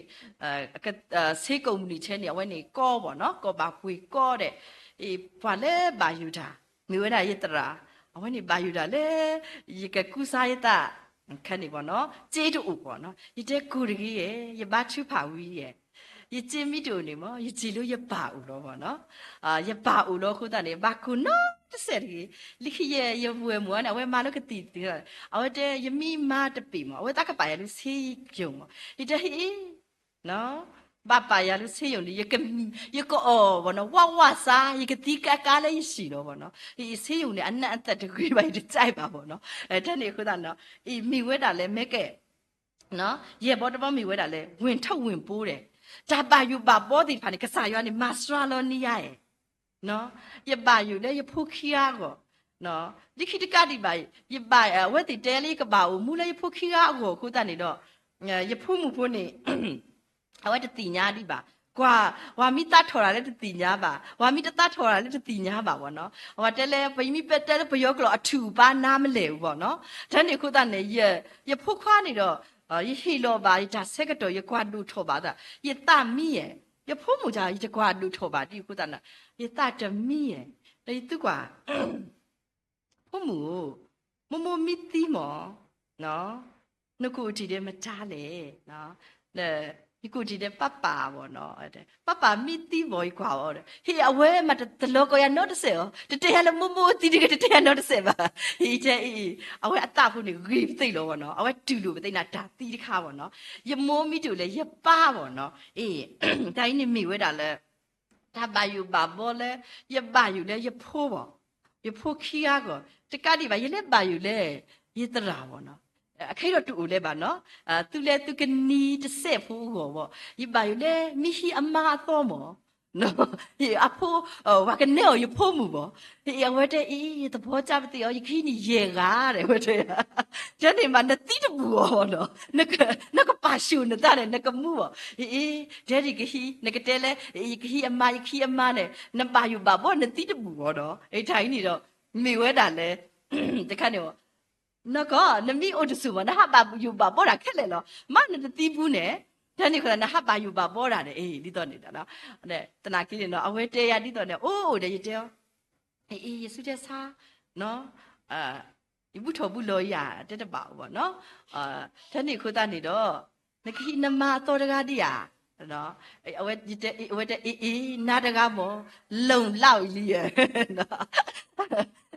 ဆေးကုမ္ပဏီချဲနေအဝဲနေကောပေါ့နော်ကောပါပွေကောတဲ့ဘာလဲဘာယူတာမြို့ရရတရာအဝဲနေဘာယူတာလဲရကကူစားရတာခက်နေပေါ့နော်ကျေးတူပေါ့နော်ဒီတဲ့ကူရကြီးရဲ့ရဘချူဖာဝီရဲ့ရကျင်းမိတူနေမရကြည်လို့ရပါဦးတော့ပေါ့နော်ရပါဦးတော့ခုတည်းဘာကုနော်တဆက်ကြီးလိခိရဲ့ရဝဲမွန်းအဝဲမလို့ကတိအဝဲတဲ့ယမိမတပိမအဝဲတကပါရလို့စီကြုံဒီတဲ့ဟိနော်ဘာပါရလို့ဆေးရုံလေးရကောဘောနော်ဝစားရကတိကားလေးရှိတော့ဘောနော်ဒီဆေးရုံလေးအနက်အသက်တကွေးပိုင်ကြိုက်ပါဘောနော်တဲ့နေခုတည်းနော်မိဝဲတာလဲမဲကဲ နော်ရေဘောတဘောမီဝဲတာလဲဝင်ထုတ်ဝင်ပိုးတယ်ဒါပါယူပါဘောဒီဖာနေကစားရွာနေမစထရာလောနီယာရဲ့နော်ရပါယူလဲရဖိုခီယာကိုနော်ဒီခိတကဒီပါရပါဝဲတီတဲလေးကပါဦးမူလဲရဖိုခီယာကိုခုတန်နေတော့ရဖိုးမှုဖိုးနေအဝဲတတိညာဒီပါကွာဝါမီတတ်ထော်တာလည်းတတိညာပါဝါမီတတ်ထော်တာလည်းတတိညာပါဗောနော်ဟိုတဲလဲဘိမီပက်တဲဘယောကလောအထူပါနားမလဲဘူးဗောနော်ဒါနေခုတန်နေရဖိုးခွားနေတော့一黑老吧，一家三个多一挂路拖把的，一大米耶，一父母家一挂路拖把，你估得呢？一大着米耶，那一都挂，父母米地么？喏，那估计的么渣嘞，喏，那。你估计的爸爸啵喏，爸爸米地不一挂哦的，嘿呀喂嘛这老个呀孬的些哦，这下了母弟弟个这下孬的些吧，嘿这啊喂大夫你给对了啵喏，啊喂丢了不对那打地的卡啵喏，一摸米丢了一把啵喏，但你米为啥嘞？他把有把啵嘞，一把有嘞一破啵，一破起啊个，这家里吧一来把有嘞，一得啦啵喏。开了တူလဲပါနော်သူလဲသူကနီတစ်ဆက်ဖို့ဟောပေါ့ဒီပါယူလဲမိရှိအမတော့မောနော်ဒီအဖိုးဝါကနေရဖို့မှုပေါ့ဒီအဝဲတဲ့အေးတဘောကြမသိရောယခိနီရေကားတဲ့ဝဲတဲ့ကျန်နေမှာနတိတပူရောနော်နကပါရှုနေတာနဲ့နကမှုပေါ့အေးဒဲဒီကဟီနကတဲလဲယခိအမနဲ့နပါယူပါပေါ့နတိတပူရောနော်အဲ့ထိုင်းနေတော့မိဝဲတာလဲတခါနေ那个，那米我就是嘛，那哈巴有巴包啦，看来了，妈那个地步呢，但你看那哈巴有巴包啦的，你到你的了，那等哪几年了，啊，我这呀，你到呢，哦，这一这样，是这啥，喏，你不错不落呀，这包吧，喏，但你看到你的，那个那妈做这个的呀。နော်နာတကားမောလုံလောက်လီရနော်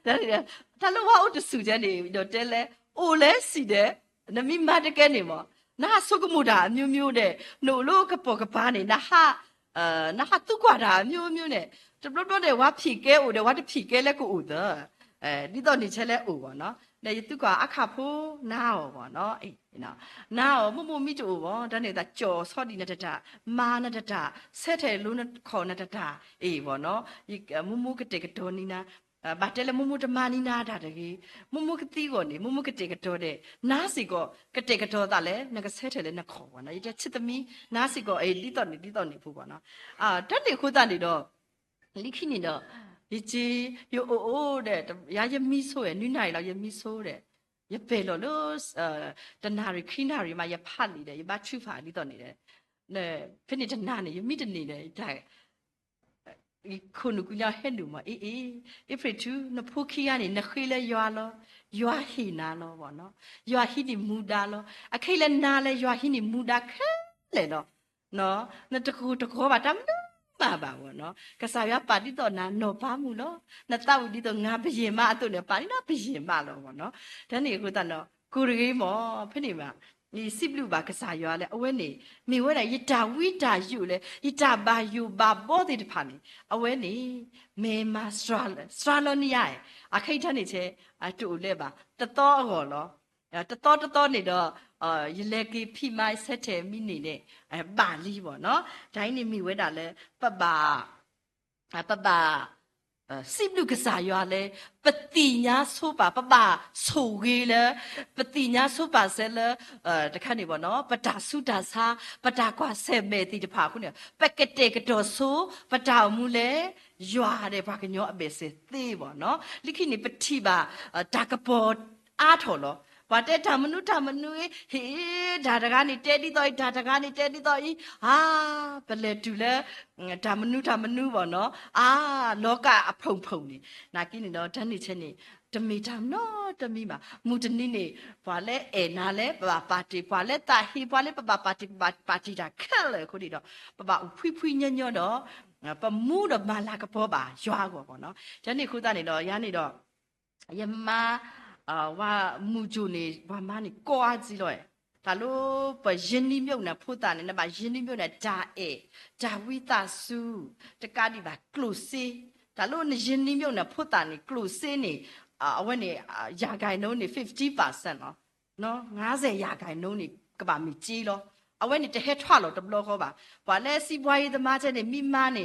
ဒါလို့ဟာဥတစုချမ်းနေတော့တဲလဲအိုလဲစီတဲ့နမိမတကဲနေမောနာဆုကမှုတာအမျိုးမျိုးတဲ့နှုတ်လို့ကပေါ်ကပါနေနာဟာသူကွာတာအမျိုးမျိုးနဲ့တပတော့တဲ့ဝါဖြီကဲအိုတဲ့ဝါတဖြီကဲလဲကိုအိုတဲ့ဒီတော့နေချက်လဲအိုပါနော်လေသူကွာအခါဖိုးနားရောပေါ့နော်နော်နားရောမမမိတူပေါ့ဒါနေတာကြော်စောဒီနဲ့တတမာနဲ့တတဆက်တယ်လုံးနဲ့ခေါ်နဲ့တတပေါ့နော်ဒီမကတဲ့ကတော်နီနာဘာတဲလဲမတမနီနာတာတကြီးမကတိကောနေမကတဲ့ကတော်တဲ့နားစီကောကတဲ့ကတော်တာလဲငါဆက်တယ်လဲနှခေါ်ပါနော်ဒီချစ်သမီးနားစီကောလိတော့နေဖို့ပေါ့နော်တတ်နေခုတတ်နေတော့လိခိနေတော့ဒီကြီးယောအိုးတဲ့ရရမီဆိုရဲ့နွိနိုင်လောက်ရမီဆိုတဲ့ရပဲလို့တနာရီခိနာရီမှာရဖတ်နေတယ်ရပါချူဖာလိတော့နေတယ်နဲဖိနေတနာနေရမိတနေတယ်ဒါခုနကညာဟဲ့လူမအဖရတူနဖိုခီယာနေနခိလဲရွာလောရွာဟိနာလောပေါ့နော်ရွာဟိဒီမူဒါလောအခိလဲနာလဲရွာဟိနေမူဒါခဲလဲတော့နော်နတကူတကောပါတမ်ပါပါဘောနော်ကစားရပါတိတော့နာနော်ပါမှုလို့နတောက်ဒီတော့ငါဘယင်မအတုနဲ့ပါတိတော့ဘယင်မလို့ဘောနော်ဒါနေခုတတော့ကိုရီမောဖိနေမှာဒီစိပလူပါကစားရလဲအဝဲနေမိဝဲတာယတာဝိတာယူလဲယတာဘာယူဘာဘောတိတဖာနေအဝဲနေမေမစထရာလောနီယာအခိထနေချေအတူလဲပါတတော်ဟောလောတတော်နေတော့ရလေကီဖိမိုက်ဆက်တယ်မိနေတဲ့ပါဠိပေါ့နော်ဒိုင်းနေမိဝဲတာလဲပပစိဘလူကစားရွာလဲပတိညာဆိုပါပဆိုကြီးလဲပတိညာဆိုပါဆဲလဲတခါနေပေါ့နော်ပတာစုတာစာပတာကွာဆဲမဲတီတဖာခုနေပက်ကတဲ့ကတော်ဆိုပတာမူလဲရွာတယ်ဘာကညောအပေစေသေးပေါ့နော်လိခိနေပတိပါဒါကပေါ်အားထော်လောဘာတဲ့ဓမ္မနုဟေးဒါတကားနေတဲတိတော့ဒါတကားနေတဲတိတော့ဟာဘယ်လေတူလဲဓမ္မနုပေါ့နော်လောကအဖုံနေနာကိနေတော့ဓာတ်နေချက်နေတမီဓမ္နော်တမီမှာမူတနိနေဘာလဲနာလဲပါတီဘာလဲတာဟီဘာလဲပါတီတာခက်လေခုဒီတော့ဖွိညညတော့ပမှုတော့မလာကပေါ်ပါရွာကောပေါ့နော်ဓာတ်နေခုသားနေတော့ရနေတော့ယမဝါမူဂျူနေဝါမနေကွာကြည့်လို့ဒါလို့ပယင်းနိမြုပ်နဲ့ဖို့တာနေနဲ့ပါယင်းနိမြုပ်နဲ့ဒါဝိတာစုတကားဒီပါကလုစီဒါလို့ယင်းနိမြုပ်နဲ့ဖို့တာနေကလုစီနေအဝဲနေရာဂိုင်နှုန်းနေ50% နော်50% နေက ကဘာမီကြီးလောအဝဲနေတဲ့ဟဲထွာလို့တဘလို့ခေါ်ပါဘာလဲစီပွားရေးသမားချက်နေမိမနေ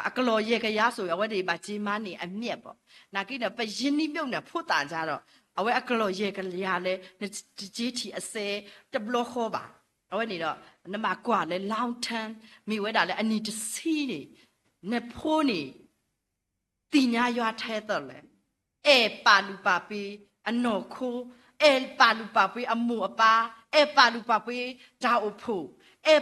အကလော်ရေကရဆိုရအဝဲတွေပါကြီးမနေအမြက်ပေါ့နာကိနဲ့ပရင်နိမြုပ်နဲ့ဖို့တာကြတော့အဝဲအကလော်ရေကရလဲကြီးတီအစဲတဘလို့ခေါ်ပါအဝဲနေတော့နမကွာလဲလောင်ထန်မိဝဲတာလဲအနီတစီနေနဲ့ဖိုးနေတင်ညာရွာထဲတော့လဲပါလူပါပီအနော်ခိုးပါလူပါပွေးအမှုအပါပါလူပါပွေးဓာအဖို့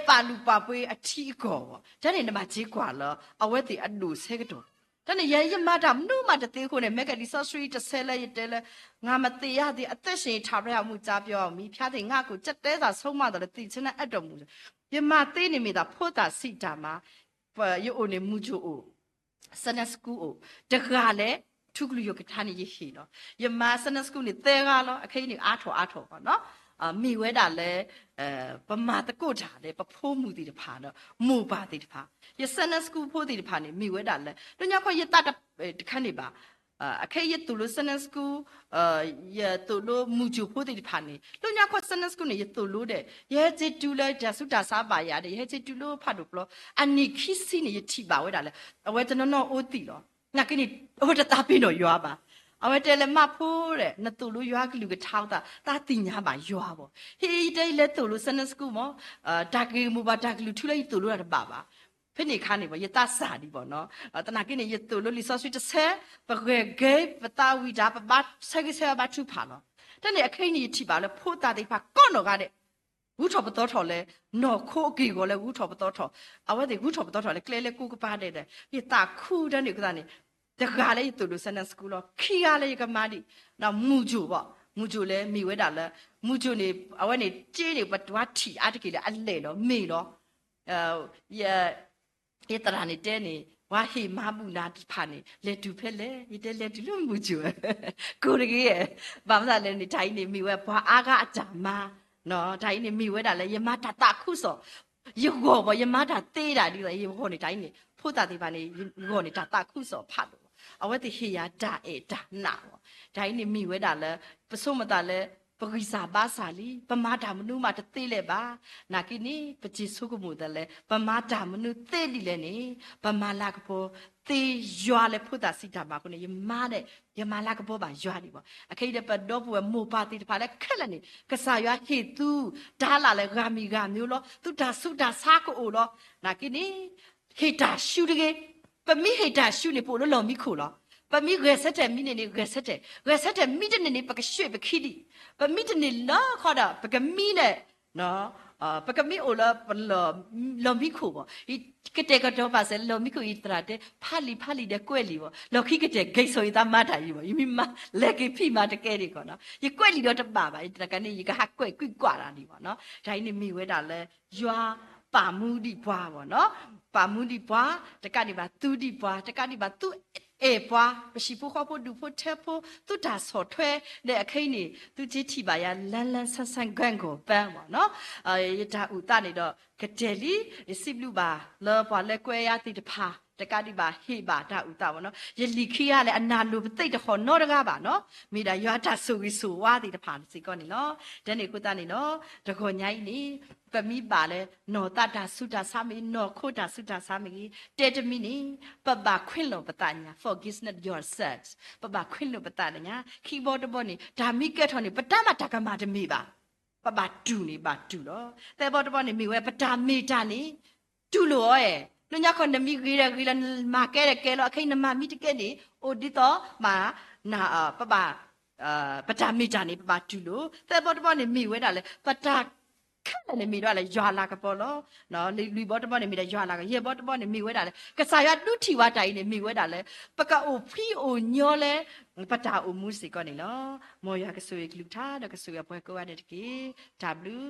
ပါလူပါပွေးအထီးကောဒါနေနမကြီးကွာလောအဝဲတီအလူဆဲကတော့ဒါနေရမတာမနုမတသေးခုနဲ့မက်ကဒီဆော့စထရီတစ်ဆဲလဲရတဲလဲငါမသေးရသည်အသက်ရှင်ထားရမှုကြားပြောမိဖျားတဲ့ငါကိုစက်တဲသာဆုံးမတယ်တီချင်တဲ့အတော်မူရမသေးနေမိတာဖို့တာစိတာမှာရုပ်အိုနေမှုချို့စနစကူတကလည်းทุกလူยกท่านี่ยี่หิเนาะยมาสนัสกุนี่เตะกาเนาะอคัยนี่อาถอป่ะเนาะมีเวดาလဲประมาตะกุดาလဲပဖိုးမှုတီတဖာเนาะမူပါတီတဖာยสนัสกุဖိုးတီတဖာนี่มีเวดาလဲတညခွယတတခန့်နေပါအခေယတူလို့စနစကူယတူလို့မူချူဖို့တိဖာနေလူညာခွစနစကူနေယတူလို့တဲ့ရဲချီတူလဲဒါစုတာစားပါရတယ်ရဲချီတူလို့ဖတ်လို့ဘလို့အနိခိစီနေယတိပါဝဲတာလဲအဝဲတနော်အိုတီလောငါကိနေဟိုတတာပင်းတော့ရွာပါအဝဲတဲလဲမဖိုးတဲ့နတူလို့ရွာကလူကထောက်တာတင်ညာပါရွာပေါ့ဟီတဲလဲတူလို့စနစကူမောဒါကီမူပါဒါကလူထူလိုက်တူလို့ရပါပါဖိနေခါနေပေါ့ယတစာဒီပေါ့နော်တနာကိနေယတူလို့လီဆော့ဆွီတဆဲပဂေဂေပတာဝီဒါပပတ်ဆက်ကိဆဲဘာထူဖာလောတနေ့အခင်းကြီးထိပါလဲဖိုးတာတိဖာကော့နော်ကတဲ့ဝူထော်ပတော်ထော်လဲနော်ခိုးအကီကိုလဲဝူထော်ပတော်ထော်အဝဲဒီဝူထော်ပတော်ထော်လဲကလဲလဲကူကပါတဲ့ပြတာခူတဲ့နေကတဲ့တခါလေတူလို့စနစကူလောခီရလေကမာဒီနော်မူဂျူပေါ့မူဂျူလဲမိဝဲတာလဲမူဂျူနေအဝဲနေကြေးနေဘတ်ဝါထီအတကီလဲအလဲလောမေလောယေတရာနေတဲ့နေဝါဟီမဘူးနာဖာနေလေတူဖက်လေဒီတဲလေတူလို့မူဂျူကိုရကြီးရဲ့ဘာမှလည်းနေတိုင်းနေမိဝဲဘာအားကအကြမနော်တိုင်းနေမိဝဲတာလဲယမတာတခုစောယေကောဘယမတာတေးတာဒီလေယေဟောနေတိုင်းနေဖို့တာဒီပါနေယေနေတာတခုစောဖတ်အဝဲတိဟေယာဒါဒါနာဒိုင်းနေမိဝဲတာလဲပစုံမတာလဲပဂိစာဘာစာလီပမာတာမနုမတသေးလဲပါနာကိနီပจิဆုကမှုတလဲပမာတာမနုသေးလီလဲနေပမာလာကပေါ်တေရွာလဲဖုတာစီတာပါခုနေယမတဲ့ယမလာကပေါ်ပါရွာဒီပေါ့အခိတဲ့ပတ်တော့ဘူးမိုပါတီတဖာလဲခက်လဲနေကစားရွာဟေသူဒါလာလဲဂါမီဂါမျိုးလောသူဒါဆုတာစားကိုလောနာကိနီဟေတာရှူတကေပမိဟေတာရှုနေပို့လို့လော်မိခိုလောပမိရဲဆက်တဲ့မိနေနေရဲဆက်တဲ့မိတဲ့နေပကရွှေပခိဒီပမိတဲ့နေလာခေါ်တာပကမိနဲ့နော်ပကမိအိုလာပလော်မိခိုပေါ့ဒီကတဲ့ကတော့ပါစလော်မိခိုဤတရာတဲ့ဖာလီတဲ့ကွဲ့လီပေါ့လော်ခိကတဲ့ဂိတ်ဆိုရတာမတာကြီးပေါ့ယမိမလက်ကိဖိမတကဲဒီကောနော်ယကွဲ့လီတော့တပါပါတကနေယကဟာကွဲ့ကွာတာဒီပေါ့နော်ဒါနေမိဝဲတာလဲရွာပါမှုဒီဘွားပေါ့နော်ပါမှုဒီဘွားတကတိပါသူဒီဘွားတကတိပါသူဘွားပရှိဖို့ခေါ်ဖို့ဒူဖို့ထဲဖို့သူဒါဆော်ထွဲတဲ့အခင်းနေသူကြီးထိပါရလန်းဆန်းဂန့်ကိုပန်းပေါ့နော်ရတာဥတနေတော့ကတဲ့လီစိဘလူပါလောဘွားလက်ကွဲရတိတဖာတကတိပါဟေပါဒါဥတာပေါ့နော်ယလီခိရလည်းအနာလိုပသိတ်တခေါ်နော်တကားပါနော်မိတာရွာတာဆိုပြီးဆိုဝါတိတဖာစီကောနေနော်တဲ့နေကုတနေနော်တခေါ်ညိုင်းနေပမိပါလဲနော်တတာဆုတာစာမီနော်ခိုတာဆုတာစာမီတဲတမီနေပပခွင့်လို့ပတညာ forgive not yourself ပပခွင့်လို့ပတညာ keyboard ပေါ်နေဒါမိကက်ထော်နေပတမတကမတမေပါပပတူနေပါတူတော့တဲဘောတပေါ်နေမိဝဲပတာမေတာနေတူလို့ရဲ့လူညာခွန်နမီဂီရမာကဲကဲလို့အခိနမမီတကဲနေအိုဒီတော့မာနာပပပတာမေတာနေပပတူလို့တဲဘောတပေါ်နေမိဝဲတာလေပတာခက်လည်းမိတော့လေရွာလာကပေါ်လို့နော်လူဘောတပေါ်နေမိတယ်ရွာလာကရေဘောတပေါ်နေမိဝဲတာလေကစားရတူထီဝတိုင်နေမိဝဲတာလေပကအိုဖီအိုညောလေပတာအိုမူစီကောနေလောမောရကဆူကလူထားတော့ကဆူရပွဲကိုရတဲ့ကေ W